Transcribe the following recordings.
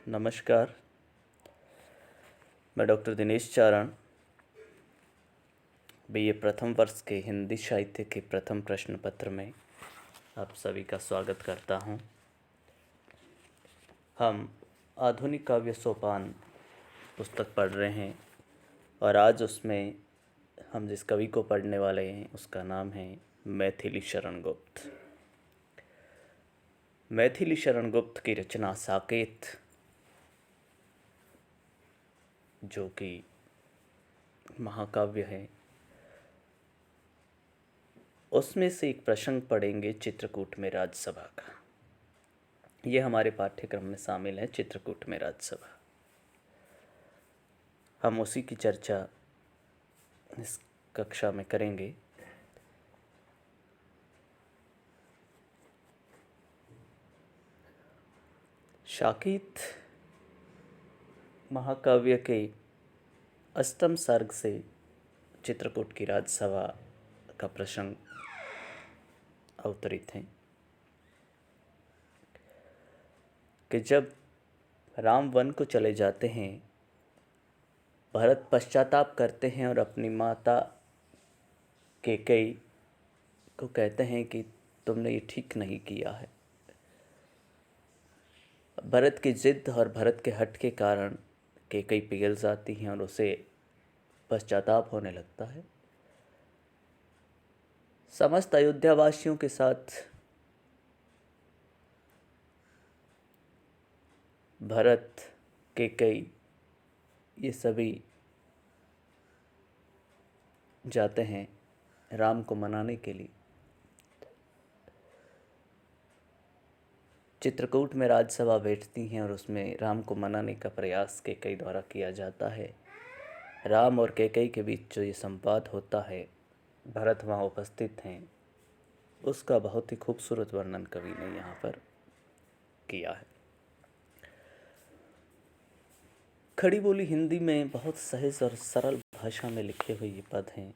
नमस्कार। मैं डॉक्टर दिनेश चारण बीए प्रथम वर्ष के हिंदी साहित्य के प्रथम प्रश्न पत्र में आप सभी का स्वागत करता हूं। हम आधुनिक काव्य सोपान पुस्तक पढ़ रहे हैं और आज उसमें हम जिस कवि को पढ़ने वाले हैं उसका नाम है मैथिली शरण गुप्त। मैथिली शरण गुप्त की रचना साकेत, जो कि महाकाव्य है, उसमें से एक प्रसंग पढ़ेंगे चित्रकूट में राजसभा का। यह हमारे पाठ्यक्रम में शामिल है, चित्रकूट में राजसभा। हम उसी की चर्चा इस कक्षा में करेंगे। साकेत महाकाव्य के अष्टम सर्ग से चित्रकूट की राजसभा का प्रसंग अवतरित है कि जब राम वन को चले जाते हैं, भरत पश्चाताप करते हैं और अपनी माता कैकेयी को कहते हैं कि तुमने ये ठीक नहीं किया है। भरत की जिद और भरत के हठ के कारण कैकेयी पिघल जाती हैं और उसे पश्चाताप होने लगता है। समस्त अयोध्यावासियों के साथ भरत, कैकेयी ये सभी जाते हैं राम को मनाने के लिए। चित्रकूट में राजसभा बैठती हैं और उसमें राम को मनाने का प्रयास कैकेयी द्वारा किया जाता है। राम और कैकेयी के बीच जो ये संवाद होता है, भरत वहाँ उपस्थित हैं, उसका बहुत ही खूबसूरत वर्णन कवि ने यहाँ पर किया है। खड़ी बोली हिंदी में बहुत सहज और सरल भाषा में लिखे हुए ये पद हैं।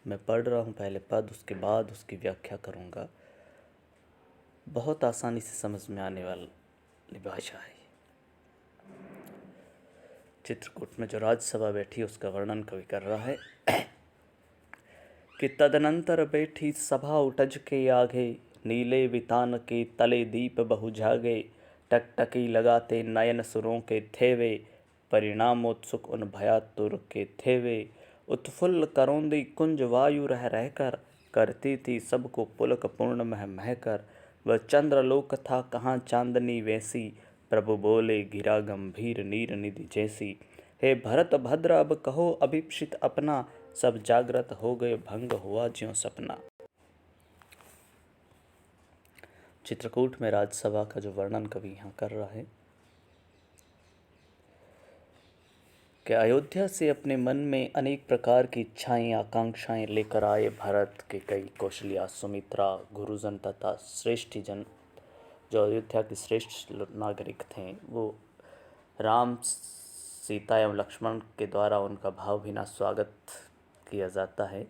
मैं पढ़ रहा हूँ पहले पद, उसके बाद उसकी व्याख्या करूँगा। बहुत आसानी से समझ में आने वाली भाषा है। चित्रकूट में जो राजसभा बैठी उसका वर्णन कवि कर रहा है कि तदनंतर बैठी सभा उटज के आगे, नीले वितान के तले दीप बहु जागे, टकटकी लगाते नयन सुरों के थेवे, परिणामोत्सुक उन भयातुर के थेवे, उत्फुल्ल करौंदी कुंज वायु रह रहकर, करती थी सबको पुलक पूर्ण मह महकर, वह चंद्रलोक था कहाँ चांदनी वैसी, प्रभु बोले गिरा गंभीर नीर निधि जैसी, हे भरत भद्र अब कहो अभिप्सित अपना, सब जागृत हो गए भंग हुआ ज्यों सपना। चित्रकूट में राजसभा का जो वर्णन कवि यहाँ कर रहा है कि अयोध्या से अपने मन में अनेक प्रकार की इच्छाएं, आकांक्षाएं लेकर आए भरत, कैकेयी, कौशल्या, सुमित्रा, गुरुजन तथा श्रेष्ठ जन, जो अयोध्या के श्रेष्ठ नागरिक थे, वो राम, सीता एवं लक्ष्मण के द्वारा उनका भावभीना स्वागत किया जाता है।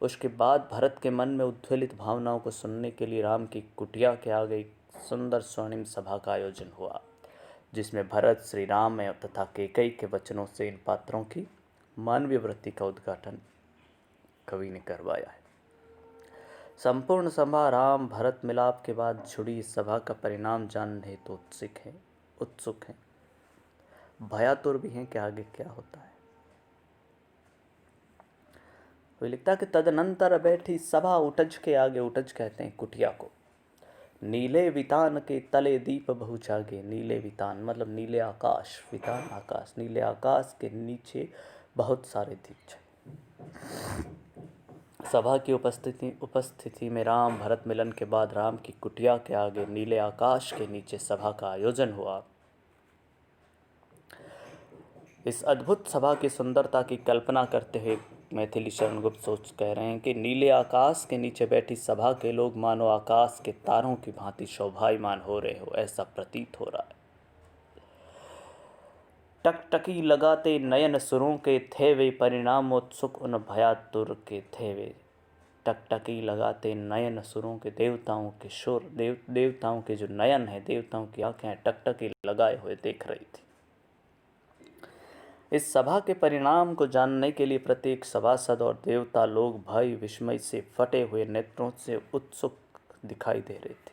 उसके बाद भरत के मन में उद्वेलित भावनाओं को सुनने के लिए राम की कुटिया के आगे एक सुंदर स्वर्णिम सभा का आयोजन हुआ, जिसमें भरत, श्री राम तथा कैकेयी के वचनों से इन पात्रों की मानवीय वृत्ति का उद्घाटन कवि ने करवाया है। संपूर्ण सभा राम भरत मिलाप के बाद जुड़ी इस सभा का परिणाम जानने हेतु उत्सुक हैं, भयातुर भी हैं कि आगे क्या होता है। वो लिखता कि तदनंतर बैठी सभा उटज के आगे, उटज कहते हैं कुटिया को, नीले वितान के तले दीप बहु जागे। नीले वितान मतलब नीले आकाश, वितान आकाश, नीले आकाश के नीचे बहुत सारे दीप जले। सभा की उपस्थिति में राम भरत मिलन के बाद राम की कुटिया के आगे नीले आकाश के नीचे सभा का आयोजन हुआ। इस अद्भुत सभा की सुंदरता की कल्पना करते हुए मैथिली शरण गुप्त सोच कह रहे हैं कि नीले आकाश के नीचे बैठी सभा के लोग मानो आकाश के तारों की भांति शोभायमान हो रहे हो, ऐसा प्रतीत हो रहा है। टकटकी लगाते नयन सुरों के थेवे, परिणामोत्सुक उन भयातुर के थेवे। टकटकी लगाते नयन सुरों के देवताओं के सुर, देवताओं के जो नयन है, देवताओं की आंखें टकटकी लगाए हुए देख रही थी। इस सभा के परिणाम को जानने के लिए प्रत्येक सभासद और देवता लोग भय विस्मय से फटे हुए नेत्रों से उत्सुक दिखाई दे रहे थे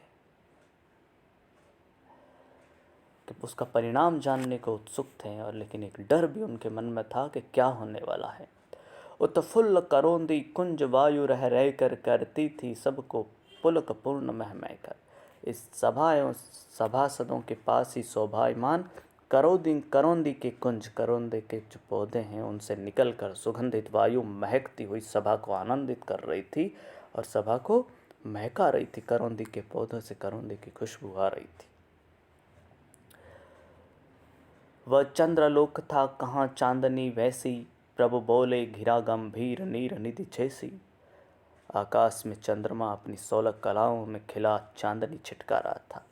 कि उसका परिणाम जानने को उत्सुक थे, और लेकिन एक डर भी उनके मन में था कि क्या होने वाला है। उत्फुल्ल करोंदी कुंज वायु रह कर करती थी सबको पुलक पूर्ण महमय कर। इस सभा एवं सभासदों के पास ही शोभायमान करौंदी के कुंज, करौंदे के जो पौधे हैं उनसे निकलकर सुगंधित वायु महकती हुई सभा को आनंदित कर रही थी और सभा को महका रही थी। करौंदी के पौधों से करौंदी की खुशबू आ रही थी। वह चंद्रलोक था कहाँ चांदनी वैसी, प्रभु बोले घिरा गंभीर नीर निधि जैसी। आकाश में चंद्रमा अपनी 16 कलाओं में खिला चांदनी छिटका रहा था,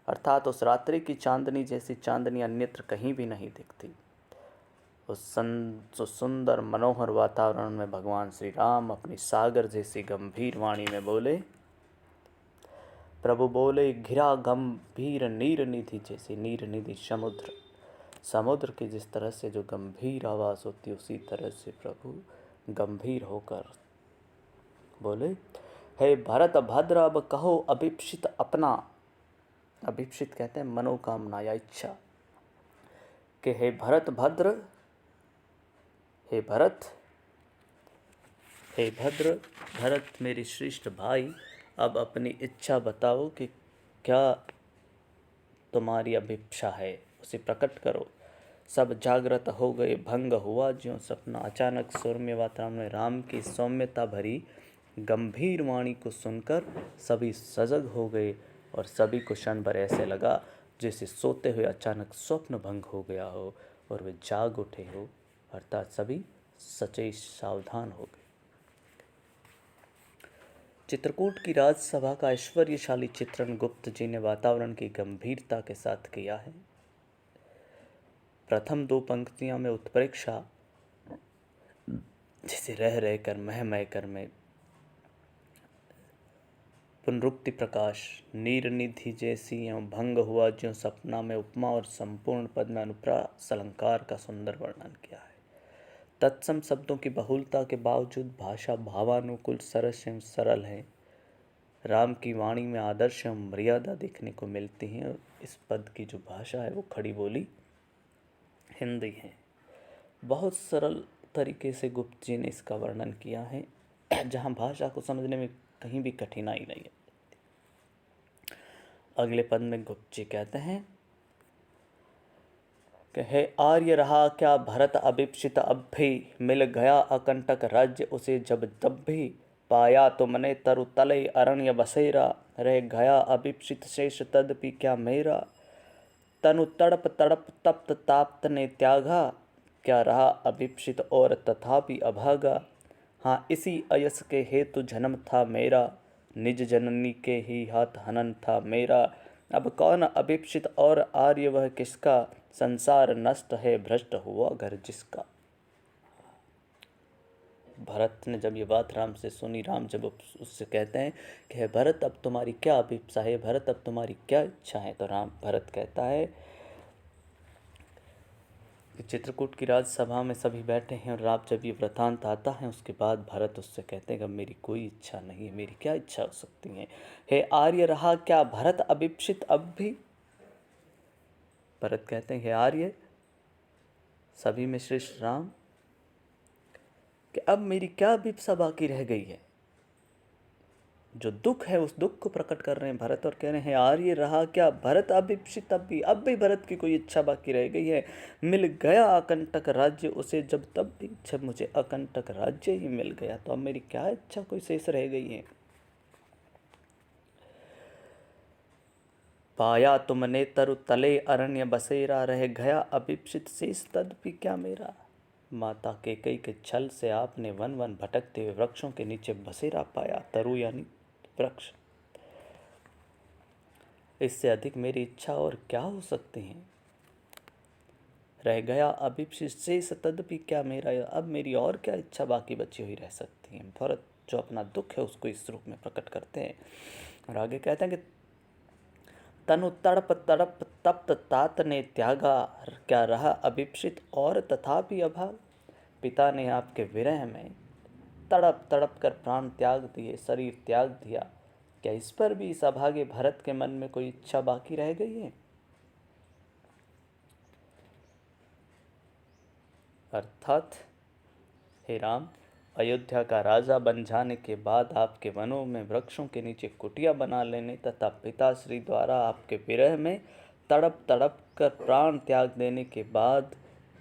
अर्थात उस रात्रि की चांदनी जैसी चांदनी अन्यत्र कहीं भी नहीं दिखती। उस सुंदर मनोहर वातावरण में भगवान श्री राम अपनी सागर जैसी गंभीर वाणी में बोले, प्रभु बोले घिरा गंभीर नीर निधि जैसी। नीर निधि समुद्र, समुद्र की जिस तरह से जो गंभीर आवाज़ होती है उसी तरह से प्रभु गंभीर होकर बोले, हे भरत भद्र अब कहो अभिप्सित अपना। अभिप्सित कहते हैं मनोकामना या इच्छा, कि हे भरत भद्र, हे भरत, हे भद्र, भरत मेरे श्रेष्ठ भाई, अब अपनी इच्छा बताओ कि क्या तुम्हारी अभिप्सा है, उसे प्रकट करो। सब जागृत हो गए, भंग हुआ ज्यों सपना। अचानक सौम्य वातावरण में राम की सौम्यता भरी गंभीर वाणी को सुनकर सभी सजग हो गए और सभी को क्षण भर ऐसे लगा जैसे सोते हुए अचानक स्वप्न भंग हो गया हो और वे जाग उठे हो, अर्थात सभी सचेत सावधान हो गए। चित्रकूट की राजसभा का ऐश्वर्यशाली चित्रण गुप्त जी ने वातावरण की गंभीरता के साथ किया है। प्रथम 2 पंक्तियों में उत्प्रेक्षा, जिसे रह कर मह कर में पुनरुक्ति प्रकाश, नीर निधि जैसी एवं भंग हुआ ज्यों सपना में उपमा और संपूर्ण पद में अनुप्रास अलंकार का सुंदर वर्णन किया है। तत्सम शब्दों की बहुलता के बावजूद भाषा भावानुकूल, सरस एवं सरल है। राम की वाणी में आदर्श एवं मर्यादा देखने को मिलती है और इस पद की जो भाषा है वो खड़ी बोली हिंदी है। बहुत सरल तरीके से गुप्त जी ने इसका वर्णन किया है, जहाँ भाषा को समझने में कहीं भी कठिनाई नहीं है। अगले पद में गुप्त जी कहते हैं कि हे आर्य रहा क्या भरत अभिप्सित अब भी, मिल गया अकंटक राज्य उसे जब तब भी। पाया तुमने तरु तले अरण्य बसेरा, रह गया अभिप्सित शेष तदपि क्या मेरा। तनु तड़प तड़प तप्त ताप्त ने त्यागा, क्या रहा अभिप्सित और तथापि अभागा। हाँ इसी अयस के हेतु जन्म था मेरा, निज जननी के ही हाथ हनन था मेरा। अब कौन अभिप्सित और आर्य वह किसका, संसार नष्ट है भ्रष्ट हुआ घर जिसका। भरत ने जब ये बात राम से सुनी, राम जब उससे कहते हैं कि हे भरत अब तुम्हारी क्या अभिप्सा है, भरत अब तुम्हारी क्या इच्छा है, तो भरत कहता है कि चित्रकूट की राजसभा में सभी बैठे हैं और राम जब ये वृतांत आता है उसके बाद भरत उससे कहते हैं कि मेरी कोई इच्छा नहीं है, मेरी क्या इच्छा हो सकती है। हे आर्य रहा क्या भरत अभिप्सित अब भी। भरत कहते हैं हे आर्य, सभी में श्रेष्ठ राम, कि अब मेरी क्या अभिप्सा बाकी रह गई है। जो दुख है उस दुख को प्रकट कर रहे हैं भरत और कह रहे हैं आर्य रहा क्या भरत अभिप्सित अब भी भरत की कोई इच्छा बाकी रह गई है। मिल गया अकंटक राज्य उसे जब तब भी, जब मुझे अकंटक राज्य ही मिल गया तो अब मेरी क्या इच्छा कोई शेष रह गई है। पाया तुमने तरु तले अरण्य बसेरा, रह गया अभिप्सित शेष तदपि क्या मेरा। माता कैकेयी के छल से आपने वन वन भटकते हुए वृक्षों के नीचे बसेरा पाया, तरु यानी वृक्ष। इससे अधिक मेरी इच्छा और क्या हो सकती है। रह गया अभिप्सित शेष तदपि क्या मेरा, अब मेरी और क्या इच्छा बाकी बची हुई रह सकती है। भरत जो अपना दुख है उसको इस रूप में प्रकट करते हैं। और आगे कहते हैं कि तनु तड़प तड़प तप्त तात ने त्यागा, क्या रहा अभिप्सित और तथापि अभाव। पिता ने आपके विरह में तड़प तड़प कर प्राण त्याग दिए, शरीर त्याग दिया, क्या इस पर भी इस अभागे भरत के मन में कोई इच्छा बाकी रह गई है? अर्थात हे राम, अयोध्या का राजा बन जाने के बाद आपके वनों में वृक्षों के नीचे कुटिया बना लेने तथा पिताश्री द्वारा आपके विरह में तड़प तड़प कर प्राण त्याग देने के बाद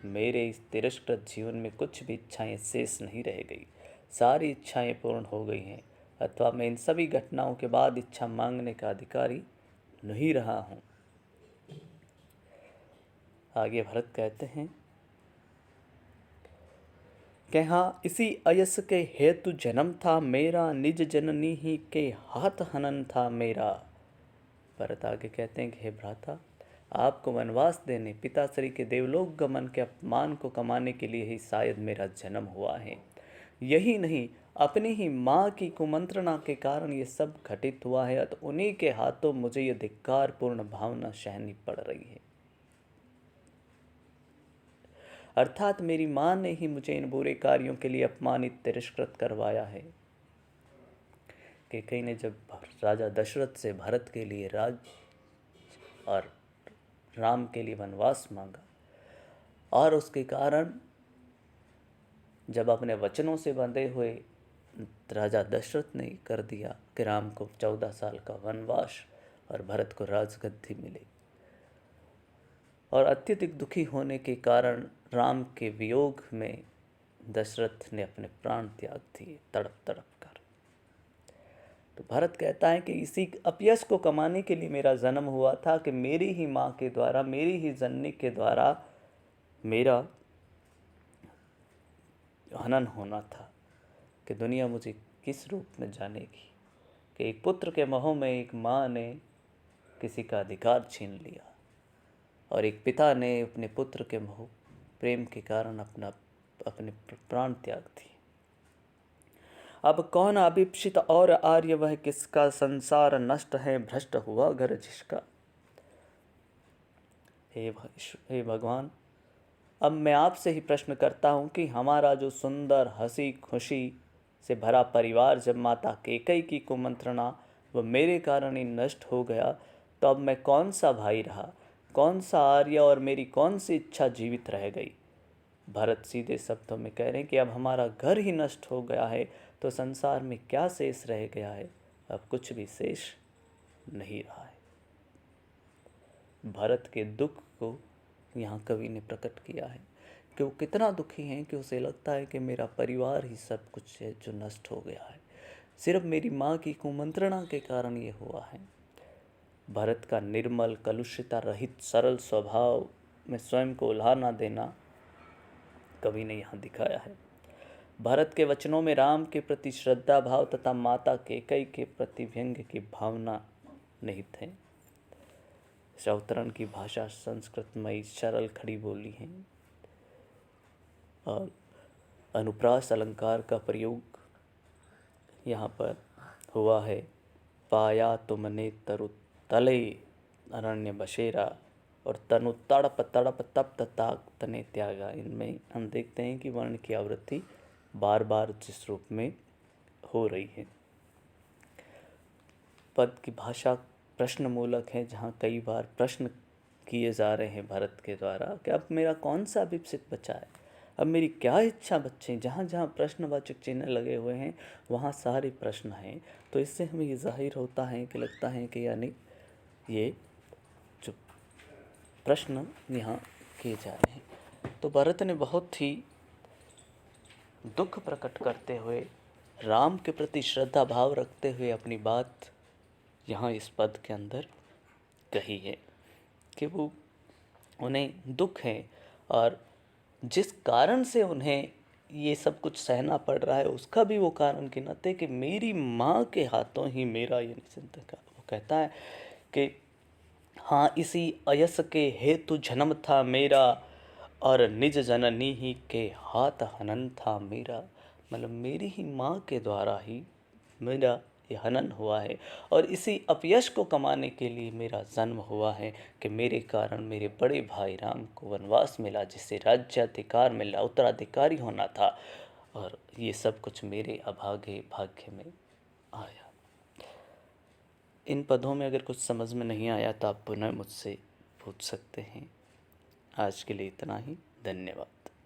मेरे इस तिरस्कृत जीवन में कुछ भी इच्छाएं शेष नहीं रह गई। सारी इच्छाएं पूर्ण हो गई हैं, अथवा मैं इन सभी घटनाओं के बाद इच्छा मांगने का अधिकारी नहीं रहा हूँ। आगे भरत कहते हैं कि हाँ, इसी अयस के हेतु जन्म था मेरा, निज जननी ही के हाथ हनन था मेरा। भरत आगे कहते हैं कि हे भ्राता, आपको वनवास देने, पिताश्री के देवलोक गमन के अपमान को कमाने के लिए ही शायद मेरा जन्म हुआ है। यही नहीं, अपनी ही माँ की कुमंत्रणा के कारण ये सब घटित हुआ है, तो उन्हीं के हाथों मुझे ये धिक्कारपूर्ण भावना सहनी पड़ रही है। अर्थात मेरी माँ ने ही मुझे इन बुरे कार्यों के लिए अपमानित तिरस्कृत करवाया है। कैकेयी ने जब राजा दशरथ से भरत के लिए राज और राम के लिए वनवास मांगा, और उसके कारण जब अपने वचनों से बंधे हुए राजा दशरथ ने कर दिया कि राम को 14 साल का वनवास और भरत को राजगद्दी मिले, और अत्यधिक दुखी होने के कारण राम के वियोग में दशरथ ने अपने प्राण त्याग दिए तड़प तड़प कर। तो भरत कहता है कि इसी अपयश को कमाने के लिए मेरा जन्म हुआ था, कि मेरी ही माँ के द्वारा, मेरी ही जननी के द्वारा मेरा हनन होना था, कि दुनिया मुझे किस रूप में जानेगी, कि एक पुत्र के मोह में एक माँ ने किसी का अधिकार छीन लिया, और एक पिता ने अपने पुत्र के मोह प्रेम के कारण अपने प्राण त्याग दिए। अब कौन अभिप्सित और आर्य वह किसका, संसार नष्ट है भ्रष्ट हुआ घर जिसका। हे भगवान, अब मैं आपसे ही प्रश्न करता हूँ कि हमारा जो सुंदर हंसी खुशी से भरा परिवार जब माता कैकेयी की कुमंत्रणा व मेरे कारण ही नष्ट हो गया, तो अब मैं कौन सा भाई रहा, कौन सा आर्य, और मेरी कौन सी इच्छा जीवित रह गई। भरत सीधे शब्दों में कह रहे हैं कि अब हमारा घर ही नष्ट हो गया है, तो संसार में क्या शेष रह गया है, अब कुछ भी शेष नहीं रहा है। भरत के दुख को यहाँ कवि ने प्रकट किया है कि वो कितना दुखी हैं, कि उसे लगता है कि मेरा परिवार ही सब कुछ है जो नष्ट हो गया है, सिर्फ मेरी माँ की कुमंत्रणा के कारण ये हुआ है। भरत का निर्मल कलुषिता रहित सरल स्वभाव में स्वयं को उल्हा न देना कवि ने यहाँ दिखाया है। भरत के वचनों में राम के प्रति श्रद्धा भाव तथा माता कैकेयी के प्रति व्यंग्य की भावना निहित है। इस अवतरण की भाषा संस्कृतमयी सरल खड़ी बोली है, और अनुप्रास अलंकार का प्रयोग यहाँ पर हुआ है। पाया तुमने तरु तले अरण्य बसेरा, और तनु तड़प तड़प तप्त ताक तने त्यागा। इनमें हम देखते हैं कि वर्ण की आवृत्ति बार बार जिस रूप में हो रही है। पद की भाषा प्रश्न मूलक है, जहाँ कई बार प्रश्न किए जा रहे हैं भरत के द्वारा कि अब मेरा कौन सा अभिप्सित बचा है, अब मेरी क्या इच्छा बचे। जहाँ जहाँ प्रश्नवाचक चिन्ह लगे हुए हैं वहाँ सारे प्रश्न हैं। तो इससे हमें ये जाहिर होता है कि लगता है कि यानी ये जो प्रश्न यहाँ किए जा रहे हैं। तो भरत ने बहुत ही दुख प्रकट करते हुए, राम के प्रति श्रद्धा भाव रखते हुए अपनी बात यहाँ इस पद के अंदर कही है कि वो उन्हें दुख है, और जिस कारण से उन्हें ये सब कुछ सहना पड़ रहा है उसका भी वो कारण गिनाते कि मेरी माँ के हाथों ही मेरा ये निश्चिंत का। वो कहता है कि हाँ, इसी अयस के हेतु जन्म था मेरा, और निज जननी ही के हाथ हनन था मेरा। मतलब मेरी ही माँ के द्वारा ही मेरा ये हनन हुआ है, और इसी अपयश को कमाने के लिए मेरा जन्म हुआ है कि मेरे कारण मेरे बड़े भाई राम को वनवास मिला, जिससे राज्याधिकार मिला, उत्तराधिकारी होना था, और ये सब कुछ मेरे अभागे भाग्य में आया। इन पदों में अगर कुछ समझ में नहीं आया तो आप पुनः मुझसे पूछ सकते हैं। आज के लिए इतना ही। धन्यवाद।